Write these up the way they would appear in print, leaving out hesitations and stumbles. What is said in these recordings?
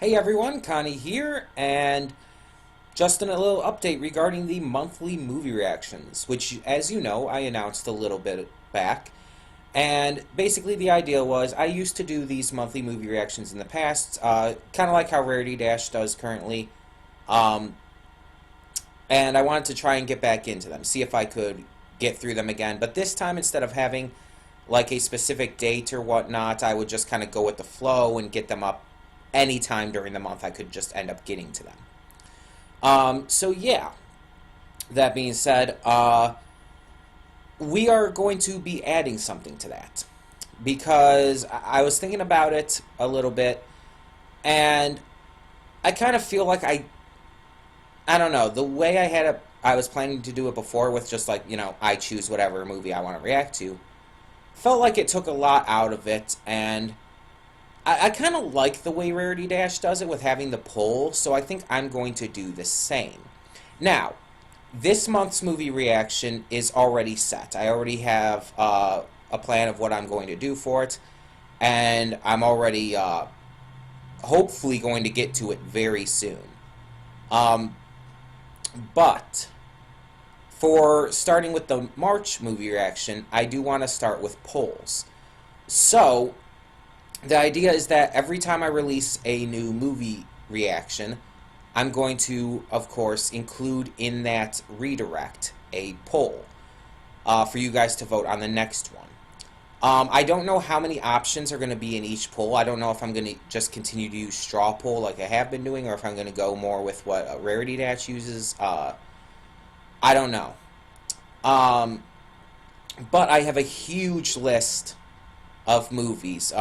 Hey everyone, Connie here, and just in a little update regarding the monthly movie reactions, which, as you know, I announced a little bit back. And basically, the idea was I used to do these monthly movie reactions in the past, kind of like how Rarity Dash does currently. Um, and I wanted to try and get back into them, see if I could get through them again. But this time, instead of having like a specific date or whatnot, I would just kind of go with the flow and get them up anytime during the month I could just end up getting to them. So yeah, that being said, we are going to be adding something to that because I was thinking about it a little bit, and I kind of feel like I don't know, the way I was planning to do it before with just like, I choose whatever movie I want to react to, felt like it took a lot out of it, and I kind of like the way Rarity Dash does it with having the poll, so I think I'm going to do the same. Now, this month's movie reaction is already set. I already have a plan of what I'm going to do for it, and I'm already hopefully going to get to it very soon. Um, but for starting with the March movie reaction, I do want to start with polls. So, the idea is that every time I release a new movie reaction, I'm going to, of course, include in that redirect a poll for you guys to vote on the next one. I don't know how many options are going to be in each poll. I don't know if I'm going to just continue to use straw poll like I have been doing, or if I'm going to go more with what Rarity Dash uses. I don't know. But I have a huge list of movies.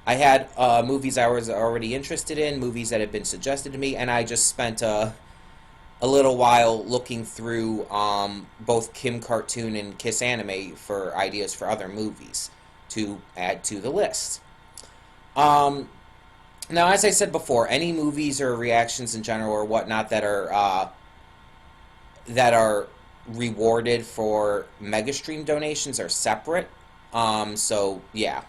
I had movies I was already interested in, movies that had been suggested to me, and I just spent a little while looking through both Kim Cartoon and Kiss Anime for ideas for other movies to add to the list. Now, as I said before, any movies or reactions in general or whatnot that are rewarded for Megastream donations are separate. So yeah.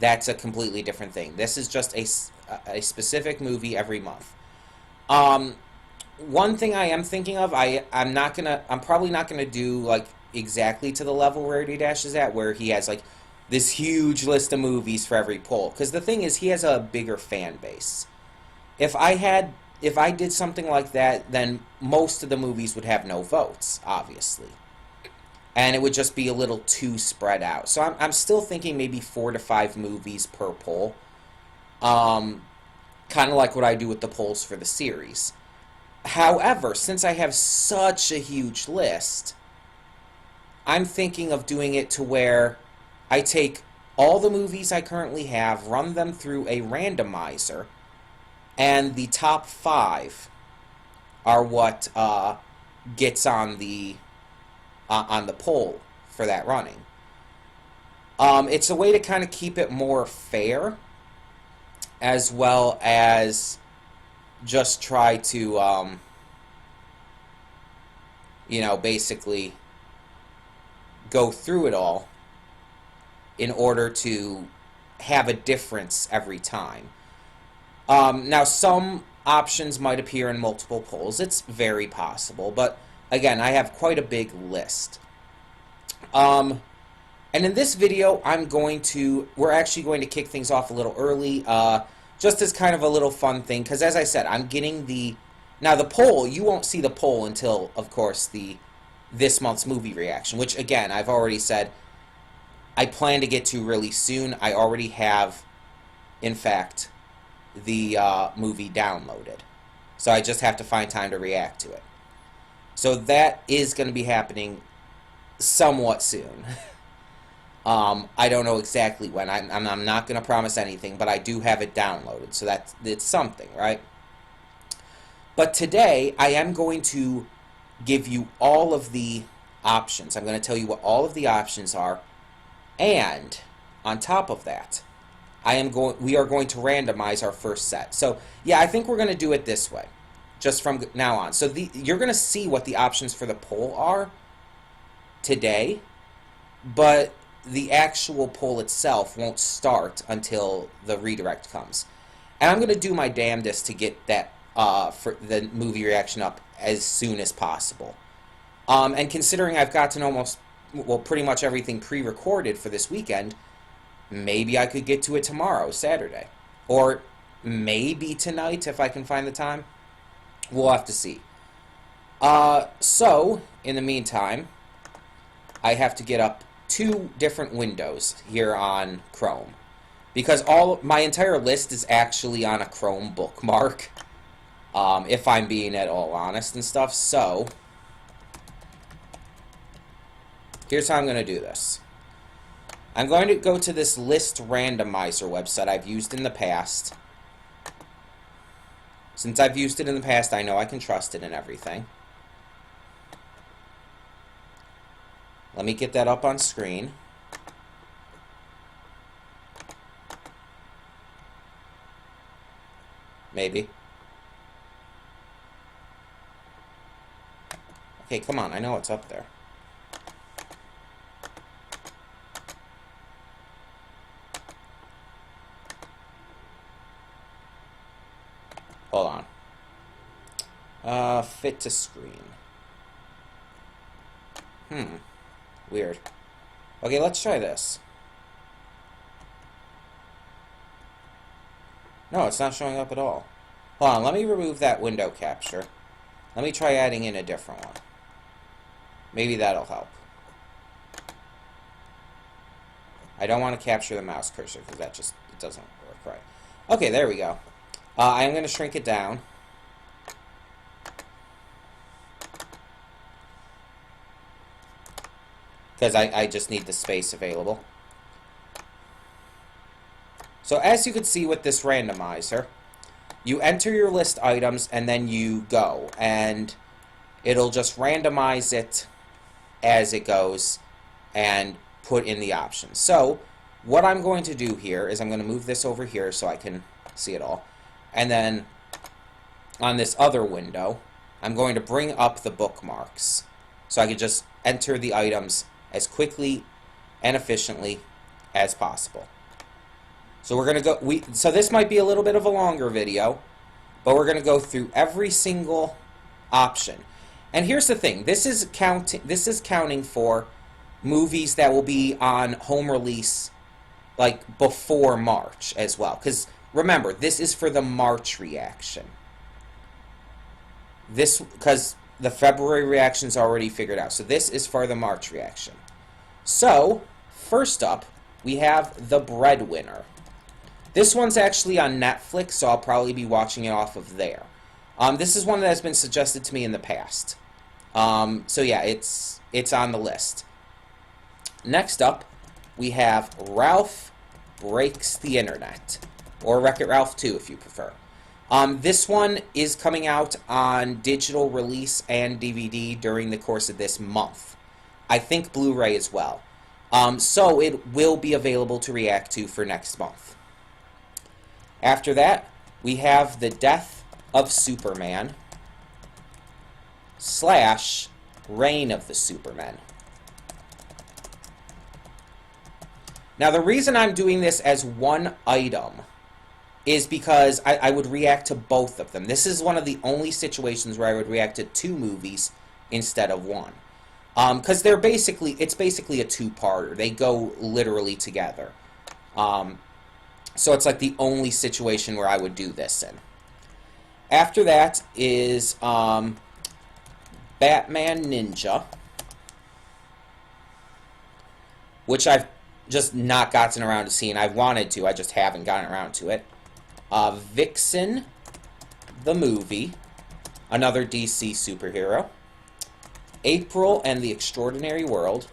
That's a completely different thing. This is just a specific movie every month. One thing I am thinking of, I'm probably not gonna do like exactly to the level Rarity Dash is at, where he has like this huge list of movies for every poll. Because the thing is, he has a bigger fan base. If I did something like that, then most of the movies would have no votes, obviously. And it would just be a little too spread out. So I'm still thinking maybe 4 to 5 movies per poll. Kind of like what I do with the polls for the series. However, since I have such a huge list, I'm thinking of doing it to where I take all the movies I currently have, run them through a randomizer, and the top 5 are what gets on the poll for that running. It's a way to kind of keep it more fair, as well as just try to, basically go through it all in order to have a difference every time. Now, some options might appear in multiple polls. It's very possible, but again, I have quite a big list. And in this video, we're actually going to kick things off a little early, just as kind of a little fun thing, because as I said, I'm getting now the poll, you won't see the poll until, of course, this month's movie reaction, which again, I've already said, I plan to get to really soon. I already have, in fact, the movie downloaded. So I just have to find time to react to it. So that is going to be happening somewhat soon. I don't know exactly when. I'm not going to promise anything, but I do have it downloaded. So it's something, right? But today, I am going to give you all of the options. I'm going to tell you what all of the options are. And on top of that, we are going to randomize our first set. So, yeah, I think we're going to do it this way, just from now on. So you're going to see what the options for the poll are today, but the actual poll itself won't start until the redirect comes. And I'm going to do my damnedest to get that for the movie reaction up as soon as possible. And considering I've gotten almost, well, pretty much everything pre-recorded for this weekend, maybe I could get to it tomorrow, Saturday. Or maybe tonight if I can find the time. We'll have to see. So, in the meantime, I have to get up 2 different windows here on Chrome. Because my entire list is actually on a Chrome bookmark. If I'm being at all honest and stuff. So, here's how I'm going to do this. I'm going to go to this list randomizer website I've used in the past. Since I've used it in the past, I know I can trust it and everything. Let me get that up on screen. Maybe. Okay, come on, I know it's up there. Hold on. Fit to screen. Weird. Okay, let's try this. No, it's not showing up at all. Hold on, let me remove that window capture. Let me try adding in a different one. Maybe that'll help. I don't want to capture the mouse cursor because that just, it doesn't work right. Okay, there we go. I'm going to shrink it down. Because I just need the space available. So as you can see with this randomizer, you enter your list items and then you go. And it'll just randomize it as it goes and put in the options. So what I'm going to do here is I'm going to move this over here so I can see it all. And then on this other window, I'm going to bring up the bookmarks so I can just enter the items as quickly and efficiently as possible. So we're going to go, so this might be a little bit of a longer video, but we're going to go through every single option. And here's the thing, this is counting for movies that will be on home release like before March as well. Because remember, this is for the March reaction. Because the February reaction's already figured out. So this is for the March reaction. So, first up, we have The Breadwinner. This one's actually on Netflix, so I'll probably be watching it off of there. This is one that has been suggested to me in the past. So yeah, it's on the list. Next up, we have Ralph Breaks the Internet. Or Wreck-It Ralph 2, if you prefer. This one is coming out on digital release and DVD during the course of this month. I think Blu-ray as well. So it will be available to react to for next month. After that, we have The Death of Superman / Reign of the Supermen. Now, the reason I'm doing this as one item is because I would react to both of them. This is one of the only situations where I would react to 2 movies instead of one. Because it's basically a 2-parter. They go literally together. So it's like the only situation where I would do this in. After that is Batman Ninja, which I've just not gotten around to seeing. I've wanted to, I just haven't gotten around to it. Vixen, the movie, another DC superhero. April and the Extraordinary World.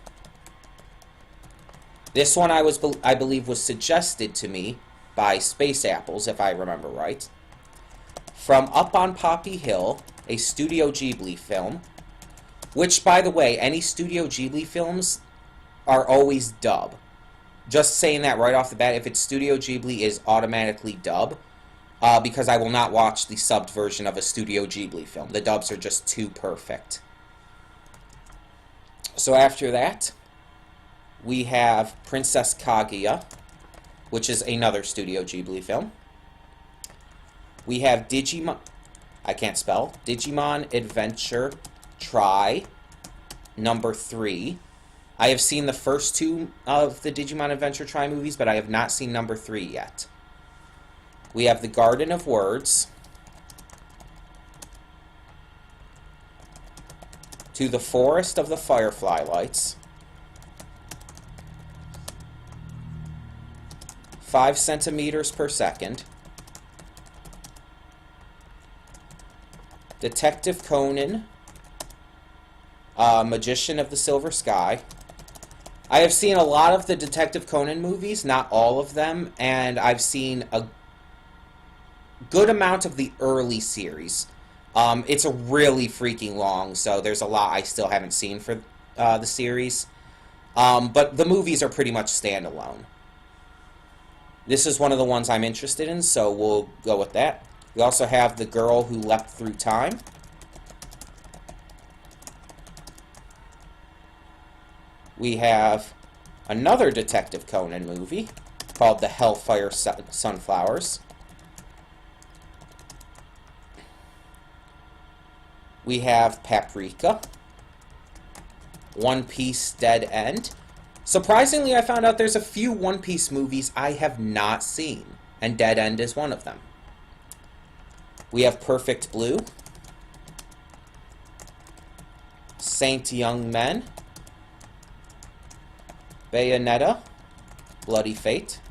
This one I believe was suggested to me by Space Apples, if I remember right. From Up on Poppy Hill, a Studio Ghibli film, which, by the way, any Studio Ghibli films are always dub. Just saying that right off the bat, if it's Studio Ghibli, is automatically dub, because I will not watch the subbed version of a Studio Ghibli film. The dubs are just too perfect. So after that, we have Princess Kaguya, which is another Studio Ghibli film. We have Digimon... I can't spell. Digimon Adventure Try number 3. I have seen the first 2 of the Digimon Adventure Try movies, but I have not seen number 3 yet. We have The Garden of Words. To the Forest of the Firefly Lights. 5 centimeters per second. Detective Conan, Magician of the Silver Sky. I have seen a lot of the Detective Conan movies, not all of them, and I've seen a good amount of the early series. It's a really freaking long, so there's a lot I still haven't seen for the series. But the movies are pretty much standalone. This is one of the ones I'm interested in, so we'll go with that. We also have The Girl Who Leapt Through Time. We have another Detective Conan movie called The Hellfire Sunflowers. We have Paprika. One Piece Dead End. Surprisingly, I found out there's a few One Piece movies I have not seen, and Dead End is one of them. We have Perfect Blue, Saint Young Men, Bayonetta, Bloody Fate.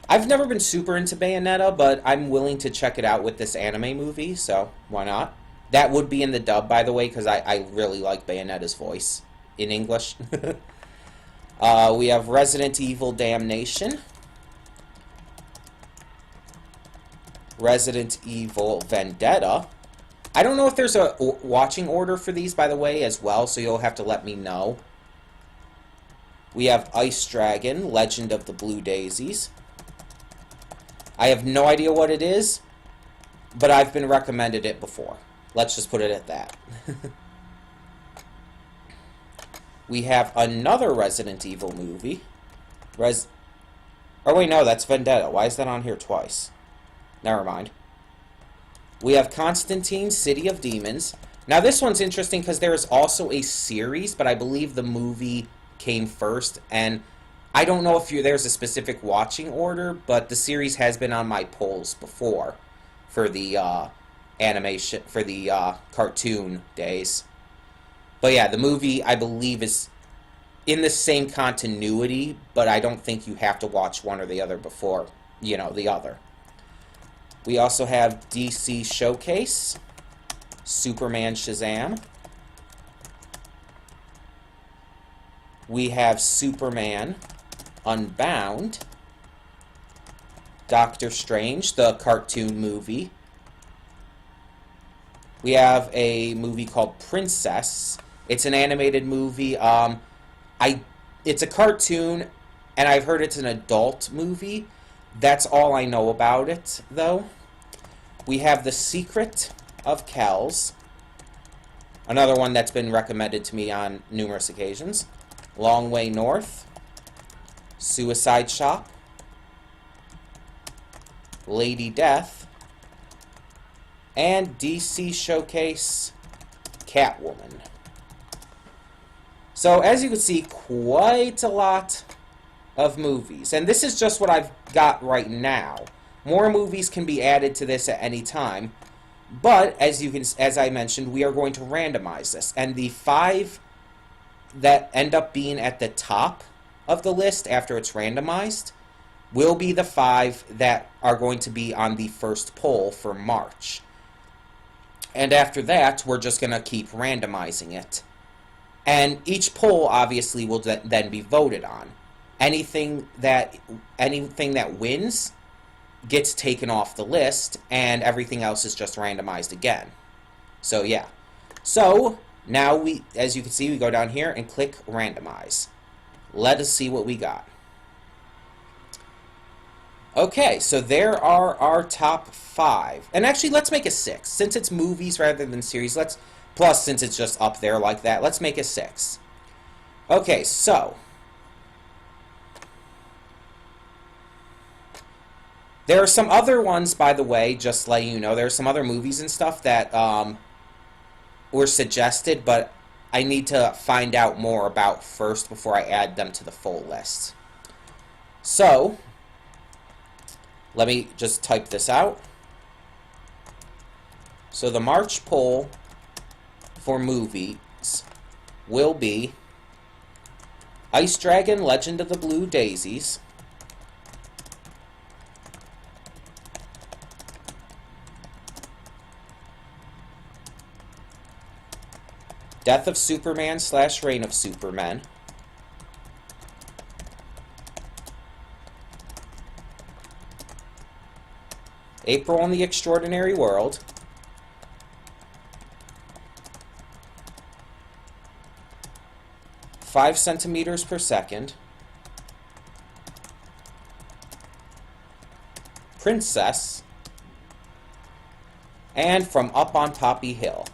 I've never been super into Bayonetta, but I'm willing to check it out with this anime movie, so why not? That would be in the dub, by the way, because I really like Bayonetta's voice in English. We have Resident Evil Damnation, Resident Evil Vendetta. I don't know if there's a watching order for these, by the way, as well, so you'll have to let me know. We have Ice Dragon, Legend of the Blue Daisies. I have no idea what it is, but I've been recommended it before. Let's just put it at that. We have another Resident Evil movie. Oh wait, no, that's Vendetta. Why is that on here twice? Never mind. We have Constantine, City of Demons. Now this one's interesting because there is also a series, but I believe the movie came first, and I don't know if there's a specific watching order, but the series has been on my polls before for the animation, for the cartoon days. But yeah, the movie, I believe, is in the same continuity, but I don't think you have to watch one or the other before, you know, the other. We also have DC Showcase, Superman Shazam. We have Superman Unbound, Doctor Strange, the cartoon movie. We have a movie called Princess. It's an animated movie. It's a cartoon, and I've heard it's an adult movie. That's all I know about it, though. We have The Secret of Kells, another one that's been recommended to me on numerous occasions. Long Way North, Suicide Shop, Lady Death, and DC Showcase Catwoman. So, as you can see, quite a lot of movies. And this is just what I've got right now. More movies can be added to this at any time. But, as I mentioned, we are going to randomize this. And the 5 that end up being at the top of the list after it's randomized will be the 5 that are going to be on the first poll for March. And after that, we're just going to keep randomizing it. And each poll, obviously, will then be voted on. Anything that wins gets taken off the list, and everything else is just randomized again. So, yeah. So, now, as you can see, we go down here and click Randomize. Let us see what we got. Okay, so there are our top 5. And actually, let's make a 6. Since it's movies rather than series, plus, since it's just up there like that, let's make a 6. Okay, so There are some other ones, by the way, just letting you know. There are some other movies and stuff that were suggested, but I need to find out more about first before I add them to the full list. So, let me just type this out. So the March poll for movies will be Ice Dragon, Legend of the Blue Daisies, Death of Superman / Reign of Superman, April in the Extraordinary World, Five centimeters per second, Princess, and From Up on Poppy Hill.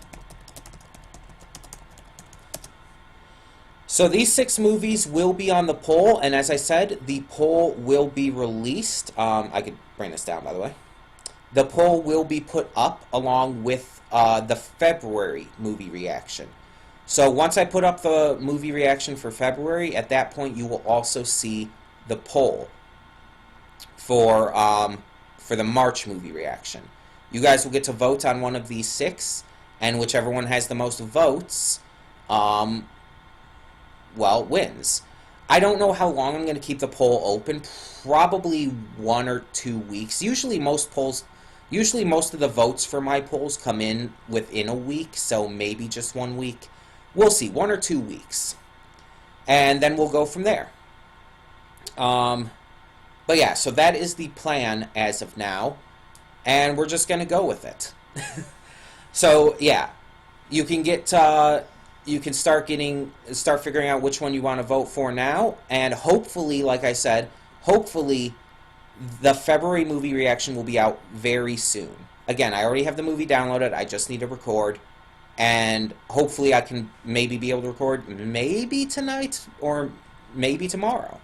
So these 6 movies will be on the poll, and as I said, the poll will be released. I could bring this down, by the way. The poll will be put up along with the February movie reaction. So once I put up the movie reaction for February, at that point you will also see the poll for the March movie reaction. You guys will get to vote on one of these 6, and whichever one has the most votes, well, wins. I don't know how long I'm going to keep the poll open. Probably 1 or 2 weeks. Usually most of the votes for my polls come in within a week, so maybe just 1 week. We'll see, 1 or 2 weeks. And then we'll go from there. But yeah, so that is the plan as of now. And we're just going to go with it. So, yeah. You can start figuring out which one you want to vote for now. And hopefully, like I said, hopefully the February movie reaction will be out very soon. Again, I already have the movie downloaded. I just need to record. And hopefully I can maybe be able to record maybe tonight or maybe tomorrow.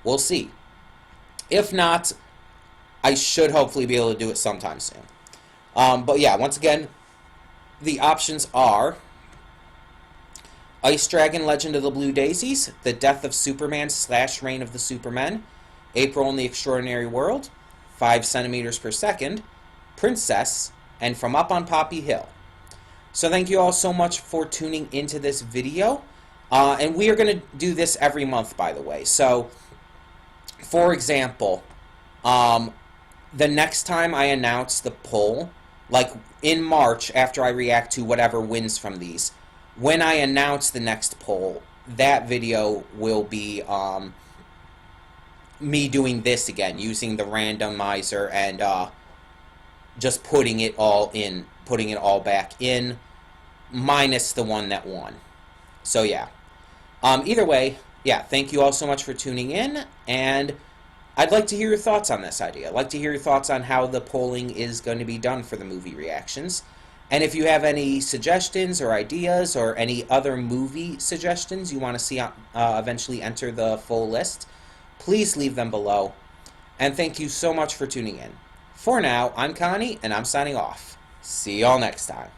We'll see. If not, I should hopefully be able to do it sometime soon. But yeah, once again, the options are Ice Dragon, Legend of the Blue Daisies, The Death of Superman / Reign of the Supermen, April in the Extraordinary World, 5 centimeters per second, Princess, and From Up on Poppy Hill. So thank you all so much for tuning into this video. And we are going to do this every month, by the way. So, for example, the next time I announce the poll, like in March, after I react to whatever wins from these, when I announce the next poll, that video will be me doing this again, using the randomizer and just putting it all back in, minus the one that won. So yeah. Either way, yeah, thank you all so much for tuning in, and I'd like to hear your thoughts on this idea. I'd like to hear your thoughts on how the polling is going to be done for the movie reactions. And if you have any suggestions or ideas or any other movie suggestions you want to see eventually enter the full list, please leave them below. And thank you so much for tuning in. For now, I'm Connie, and I'm signing off. See y'all next time.